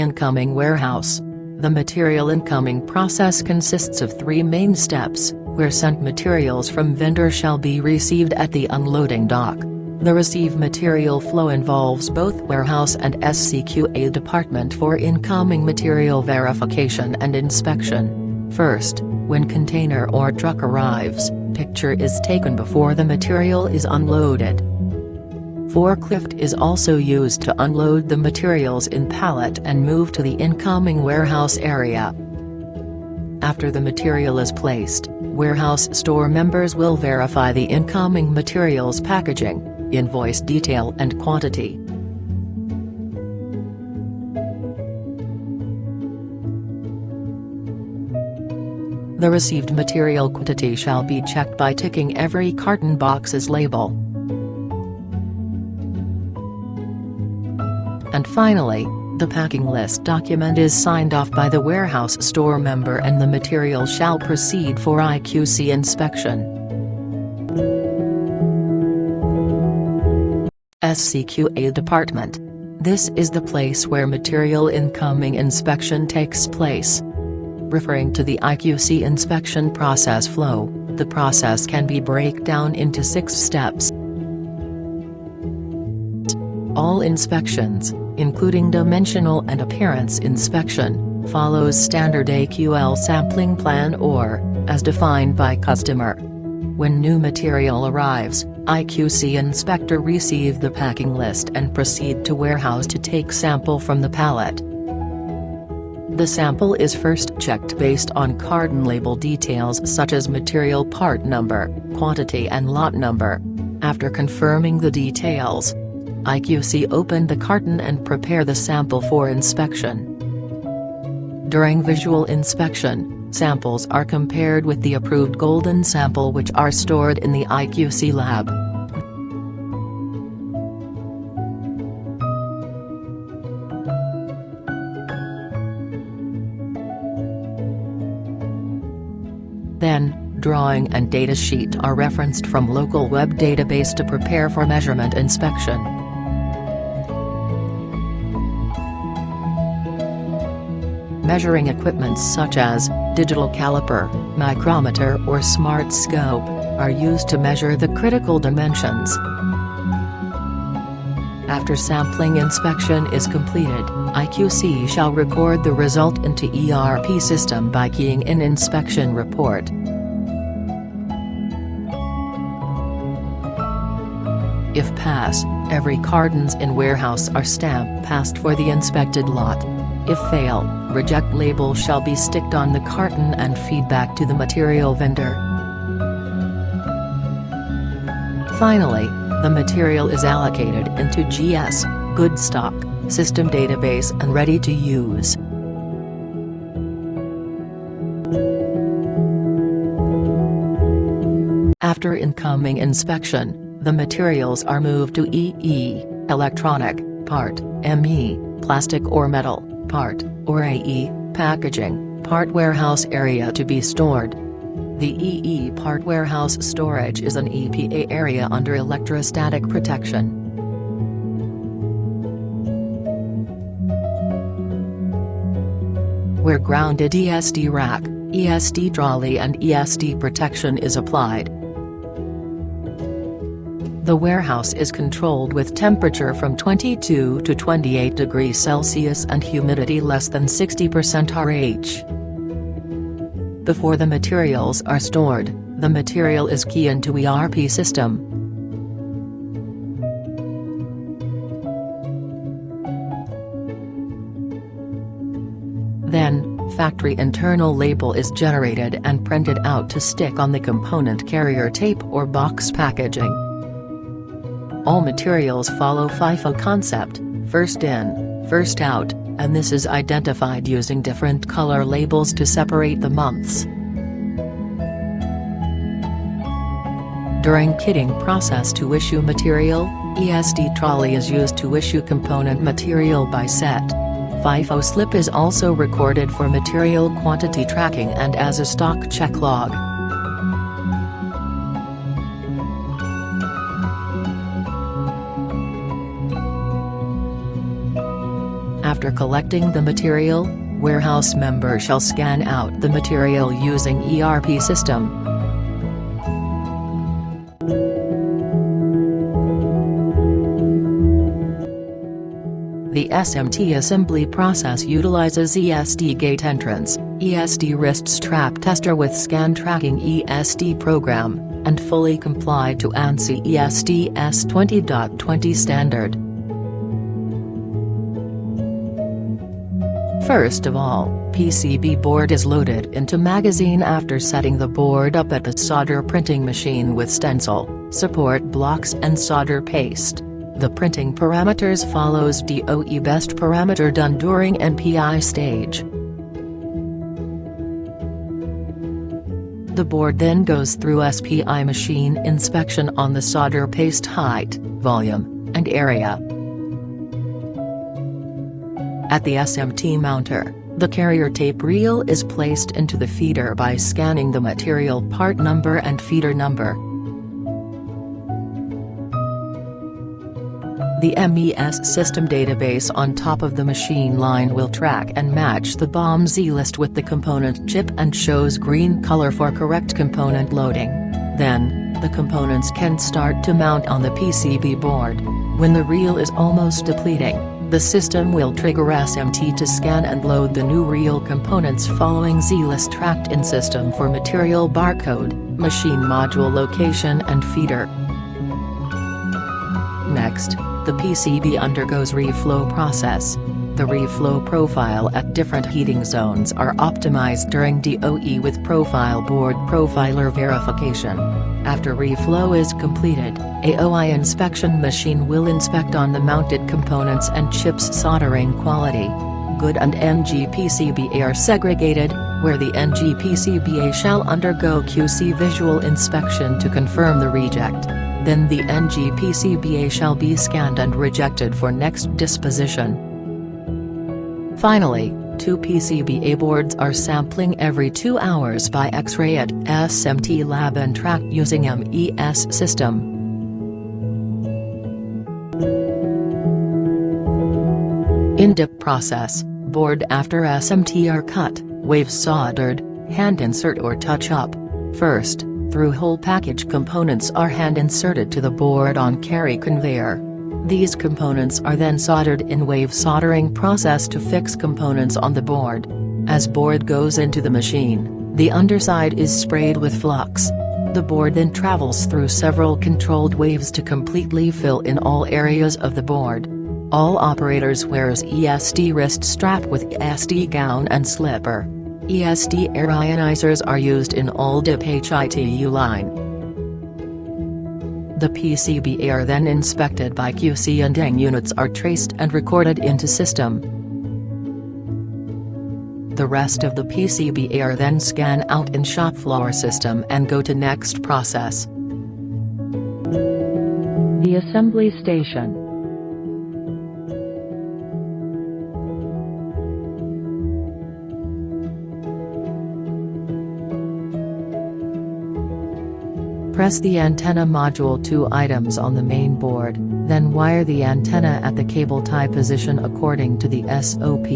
Incoming warehouse. The material incoming process consists of 3 main steps, where sent materials from vendor shall be received at the unloading dock. The receive material flow involves both warehouse and SCQA department for incoming material verification and inspection. First, when container or truck arrives, picture is taken before the material is unloaded. Forklift is also used to unload the materials in pallet and move to the incoming warehouse area. After the material is placed, warehouse store members will verify the incoming materials packaging, invoice detail and quantity. The received material quantity shall be checked by ticking every carton box's label. And finally, the packing list document is signed off by the warehouse store member and the material shall proceed for IQC inspection. SCQA department. This is the place where material incoming inspection takes place. Referring to the IQC inspection process flow, the process can be break down into 6 steps. All inspections, including dimensional and appearance inspection, follows standard AQL sampling plan or, as defined by customer. When new material arrives, IQC inspector receive the packing list and proceed to warehouse to take sample from the pallet. The sample is first checked based on carton label details such as material part number, quantity and lot number. After confirming the details, IQC open the carton and prepare the sample for inspection. During visual inspection, samples are compared with the approved golden sample which are stored in the IQC lab. Then, drawing and data sheet are referenced from local web database to prepare for measurement inspection. Measuring equipment such as digital caliper, micrometer or smart scope are used to measure the critical dimensions. After sampling inspection is completed, IQC shall record the result into ERP system by keying in inspection report. If pass, every cartons in warehouse are stamped passed for the inspected lot. If fail, reject label shall be sticked on the carton and feedback to the material vendor. Finally, the material is allocated into GS, good stock, system database and ready to use. After incoming inspection, the materials are moved to EE, electronic, part, ME, plastic or metal, part, or AE, packaging, part warehouse area to be stored. The EE part warehouse storage is an EPA area under electrostatic protection. Where grounded ESD rack, ESD trolley and ESD protection is applied. The warehouse is controlled with temperature from 22 to 28 degrees Celsius and humidity less than 60% RH. Before the materials are stored, the material is keyed into ERP system. Then, factory internal label is generated and printed out to stick on the component carrier tape or box packaging. All materials follow FIFO concept, first in, first out, and this is identified using different color labels to separate the months. During kitting process to issue material, ESD trolley is used to issue component material by set. FIFO slip is also recorded for material quantity tracking and as a stock check log. After collecting the material, warehouse member shall scan out the material using ERP system. The SMT assembly process utilizes ESD gate entrance, ESD wrist strap tester with scan tracking ESD program, and fully comply to ANSI ESD S20.20 standard. First of all, PCB board is loaded into magazine after setting the board up at the solder printing machine with stencil, support blocks and solder paste. The printing parameters follows DOE best parameter done during NPI stage. The board then goes through SPI machine inspection on the solder paste height, volume, and area. At the SMT mounter, the carrier tape reel is placed into the feeder by scanning the material part number and feeder number. The MES system database on top of the machine line will track and match the BOM Z list with the component chip and shows green color for correct component loading. Then, the components can start to mount on the PCB board. When the reel is almost depleting, the system will trigger SMT to scan and load the new reel components following Z-list tracked in system for material barcode, machine module location and feeder. Next, the PCB undergoes reflow process. The reflow profile at different heating zones are optimized during DOE with profile board profiler verification. After reflow is completed, AOI inspection machine will inspect on the mounted components and chips soldering quality. Good and NG-PCBA are segregated, where the NG-PCBA shall undergo QC visual inspection to confirm the reject. Then the NG-PCBA shall be scanned and rejected for next disposition. Finally, 2 PCBA boards are sampling every 2 hours by X-ray at SMT lab and tracked using MES system. In-dip process, board after SMT are cut, wave soldered, hand insert or touch up. First, through-hole package components are hand inserted to the board on carry conveyor. These components are then soldered in wave soldering process to fix components on the board. As board goes into the machine, the underside is sprayed with flux. The board then travels through several controlled waves to completely fill in all areas of the board. All operators wears ESD wrist strap with ESD gown and slipper. ESD air ionizers are used in all DIP HITU line. The PCBA are then inspected by QC and DENG units are traced and recorded into system. The rest of the PCBA are then scanned out in shop floor system and go to next process. The assembly station. Press the antenna module 2 items on the main board, then wire the antenna at the cable tie position according to the SOP.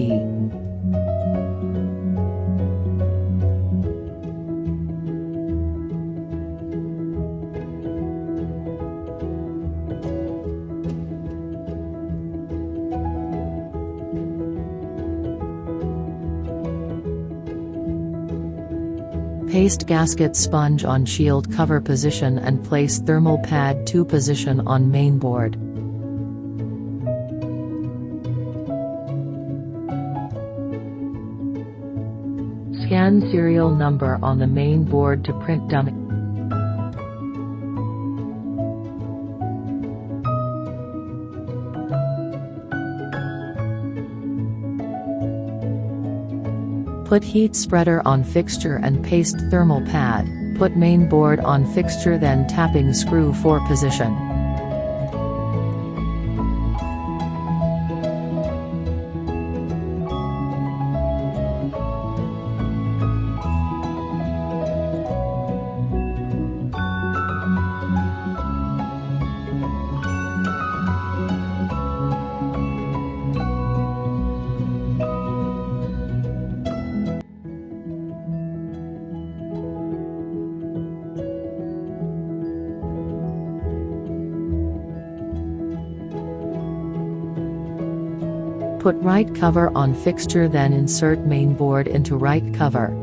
Paste gasket sponge on shield cover position and place thermal pad 2 position on main board. Scan serial number on the main board to print dummy. Put heat spreader on fixture and paste thermal pad, put main board on fixture then tapping screw for position. Put right cover on fixture, then insert main board into right cover.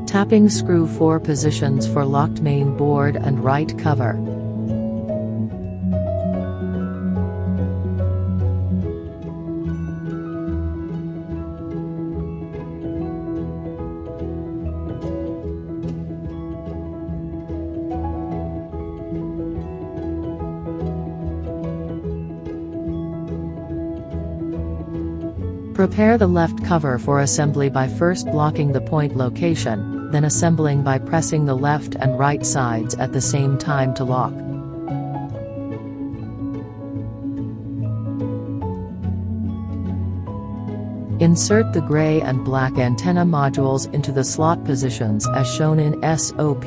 Tapping screw 4 positions for locked main board and right cover. Prepare the left cover for assembly by first blocking the point location, then assembling by pressing the left and right sides at the same time to lock. Insert the gray and black antenna modules into the slot positions as shown in SOP.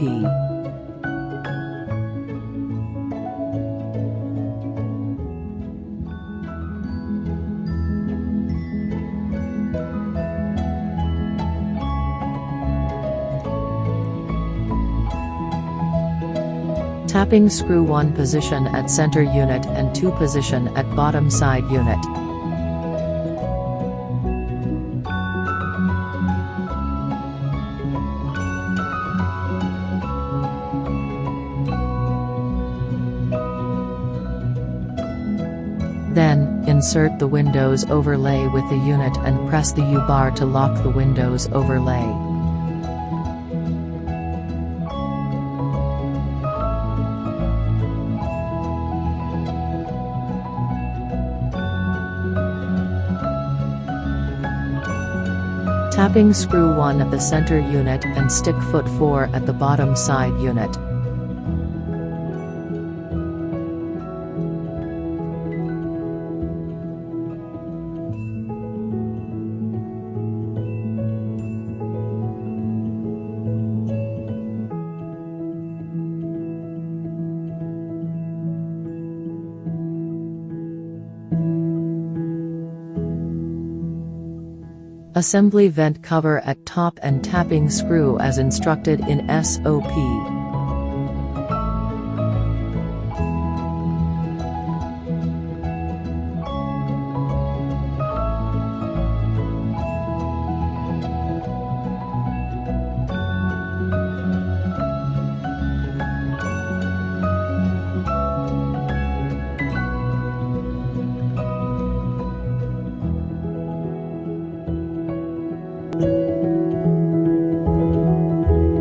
Tapping screw 1 position at center unit and 2 position at bottom side unit. Then, insert the Windows overlay with the unit and press the U-bar to lock the Windows overlay. Tapping screw 1 at the center unit and stick foot 4 at the bottom side unit. Assembly vent cover at top and tapping screw as instructed in SOP.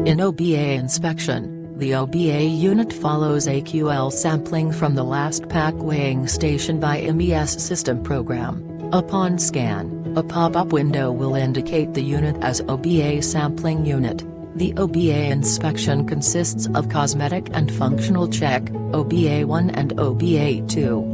In OBA inspection, the OBA unit follows AQL sampling from the last pack weighing station by MES system program. Upon scan, a pop-up window will indicate the unit as OBA sampling unit. The OBA inspection consists of cosmetic and functional check, OBA 1 and OBA 2.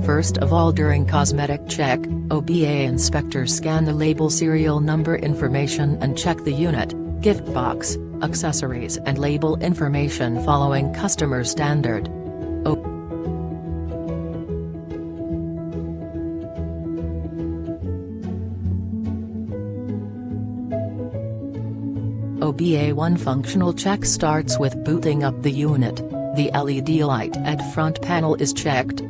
First of all, during cosmetic check, OBA inspectors scan the label serial number information and check the unit, gift box, accessories and label information following customer standard. OBA 1 functional check starts with booting up the unit. The LED light at front panel is checked.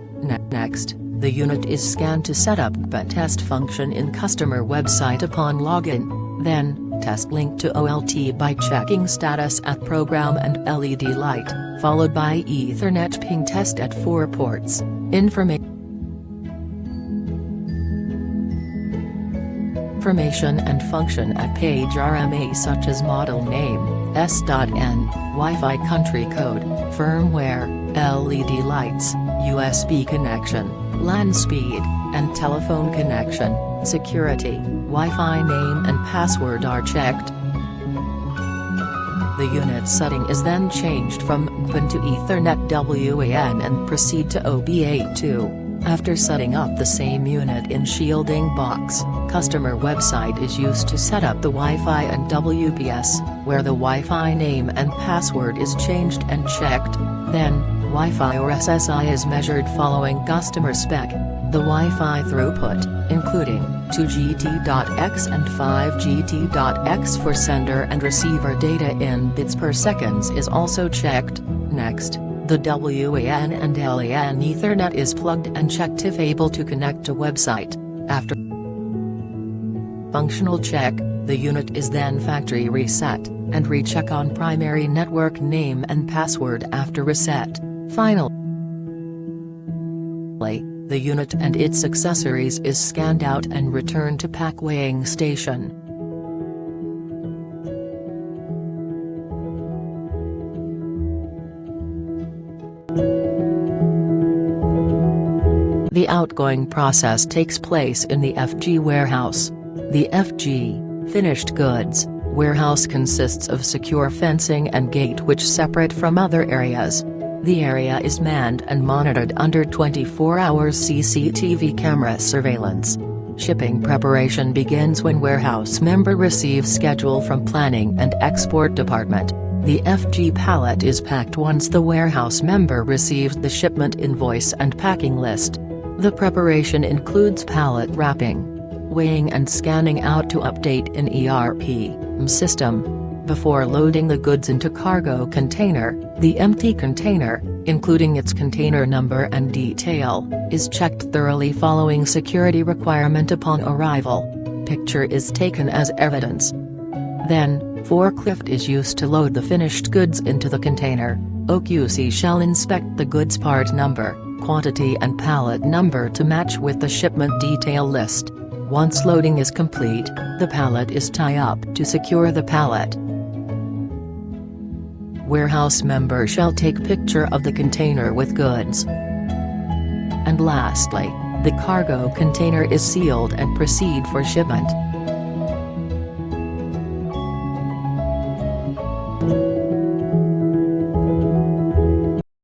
Next, the unit is scanned to set up but test function in customer website upon login. Then, test link to OLT by checking status at program and LED light, followed by Ethernet ping test at 4 ports. Information and function at page RMA such as model name, S.N, Wi-Fi country code, firmware, LED lights, USB connection, LAN speed, and telephone connection. Security, Wi-Fi name and password are checked. The unit setting is then changed from WAN to Ethernet WAN and proceed to OBA 2. After setting up the same unit in shielding box, customer website is used to set up the Wi-Fi and WPS, where the Wi-Fi name and password is changed and checked. Then, Wi-Fi or SSI is measured following customer spec. The Wi-Fi throughput, including 2GT.x and 5GT.x for sender and receiver data in bits per seconds, is also checked. Next, The WAN and LAN Ethernet is plugged and checked if able to connect to website. After functional check, the unit is then factory reset, and recheck on primary network name and password after reset. Finally, the unit and its accessories is scanned out and returned to pack weighing station. The outgoing process takes place in the FG warehouse. The FG, finished goods, warehouse consists of secure fencing and gate which separate from other areas. The area is manned and monitored under 24 hours CCTV camera surveillance. Shipping preparation begins when warehouse member receives schedule from planning and export department. The FG pallet is packed once the warehouse member receives the shipment invoice and packing list. The preparation includes pallet wrapping, weighing and scanning out to update in ERP system. Before loading the goods into cargo container, the empty container, including its container number and detail, is checked thoroughly following security requirement upon arrival. Picture is taken as evidence. Then, forklift is used to load the finished goods into the container. OQC shall inspect the goods part number, quantity and pallet number to match with the shipment detail list. Once loading is complete, the pallet is tied up to secure the pallet. Warehouse member shall take picture of the container with goods. And lastly, the cargo container is sealed and proceed for shipment.